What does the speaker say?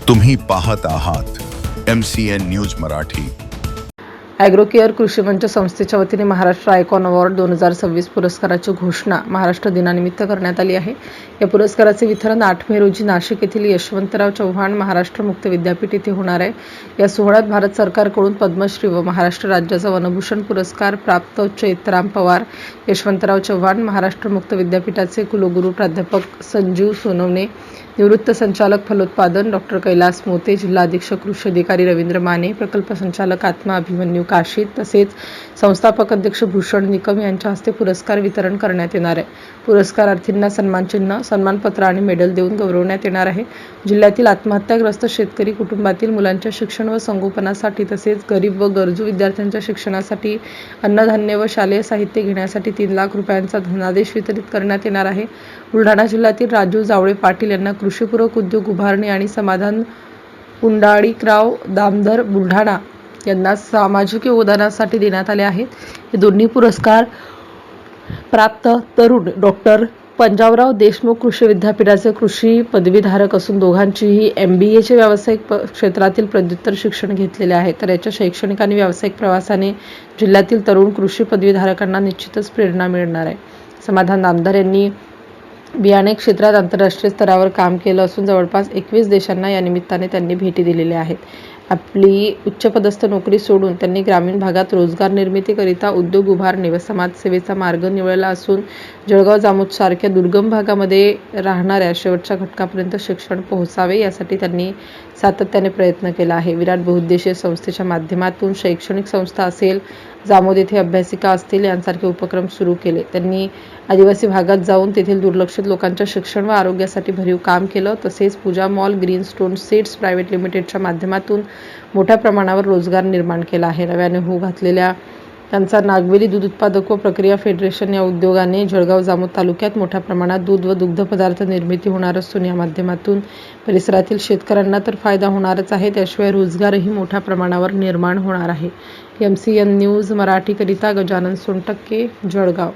तुम्ही पाहत आहात MCN न्यूज मराठी। ॲग्रोकेअर कृषी मंच संस्थेच्या वतीने महाराष्ट्र आयकॉन अवॉर्ड 2026 पुरस्काराची घोषणा महाराष्ट्र दिनानिमित्त करण्यात आली आहे। या पुरस्काराचे वितरण 8 मे रोजी नाशिक येथील यशवंतराव चव्हाण महाराष्ट्र मुक्त विद्यापीठ येथे होणार आहे। या सोहळ्यात भारत सरकारकडून पद्मश्री व महाराष्ट्र राज्याचा वनभूषण पुरस्कार प्राप्त चैत्राम पवार, यशवंतराव चव्हाण महाराष्ट्र मुक्त विद्यापीठाचे कुलगुरू प्राध्यापक संजीव सोनवणे, निवृत्त संचालक फलोत्पादन डॉ. कैलास मोते, जिल्हा अधीक्षक कृषी अधिकारी रवींद्र माने, प्रकल्प संचालक आत्मा अभिमन्यू काशीद तसेच संस्थापक अध्यक्ष भूषण निकम यांच्या हस्ते पुरस्कार वितरण करण्यात येणार आहे। पुरस्कारार्थींना सन्मानचिन्ह, सन्मानपत्र आणि मेडल देऊन गौरवण्यात येणार आहे। जिल्ह्यातील आत्महत्याग्रस्त शेतकरी कुटुंबातील मुलांच्या शिक्षण व संगोपनासाठी तसेच गरीब व गरजू विद्यार्थ्यांच्या शिक्षणासाठी अन्नधान्य व शालेय साहित्य घेण्यासाठी 3 लाख रुपयांचा धनादेश वितरित करण्यात येणार आहे। बुलढाणा जिल्ह्यातील राजू जावळे पाटील यांना कृषीपूरक उद्योग उभारणी आणि समाधान पुंडाळीकराव दामधर बुलढाणा यांना सामाजिक योगदानासाठी देण्यात आले आहेत। हे दोन्ही पुरस्कार प्राप्त तरुण डॉ. पंजाबराव देशमुख कृषी विद्यापीठाचे कृषी पदवीधारक असून दोघांचीही MBAचे व्यावसायिक क्षेत्रातील पदव्युत्तर शिक्षण घेतलेले आहे। तर याच्या शैक्षणिक आणि व्यावसायिक प्रवासाने जिल्ह्यातील तरुण कृषी पदवीधारकांना निश्चितच प्रेरणा मिळणार आहे। समाधान दामधर यांनी बियाणे क्षेत्रात आंतरराष्ट्रीय स्तरावर काम केलं असून जवळपास 21 देशांना या निमित्ताने त्यांनी भेटी दिलेल्या आहेत। आपली उच्चपदस्थ नोकरी सोडून त्यांनी ग्रामीण भागात रोजगार निर्मितीकरिता उद्योग उभारणी व समाजसेवेचा मार्ग निवडला असून जळगाव जामोदसारख्या दुर्गम भागामध्ये राहणाऱ्या शेवटच्या घटकापर्यंत शिक्षण पोहोचावे यासाठी त्यांनी सातत्याने प्रयत्न केला आहे। विराट बहुउद्देशीय संस्थेच्या माध्यमातून शैक्षणिक संस्था असेल, जामोद येथे अभ्यासिका असतील यांसारखे उपक्रम सुरू केले। त्यांनी आदिवासी भागात जाऊन तेथील दुर्लक्षित लोकांच्या शिक्षण व आरोग्यासाठी भरीव काम केलं। तसेच Pooja mall, green stone seeds private लिमिटेडच्या माध्यमातून मोठ्या प्रमाणावर रोजगार निर्माण केला आहे। नव्याने होऊ घातलेल्या त्यांचा नागवेली दूध उत्पादक व प्रक्रिया फेडरेशन या उद्योगाने जळगाव जामोद तालुक्यात मोठ्या प्रमाणात दूध व दुग्ध पदार्थ निर्मिती होणार असून या माध्यमातून परिसरातील शेतकऱ्यांना तर फायदा होणारच आहे, त्याशिवाय रोजगारही मोठ्या प्रमाणावर निर्माण होणार आहे। MCN न्यूज मराठीकरिता गजानन सोनटक्के, जळगाव।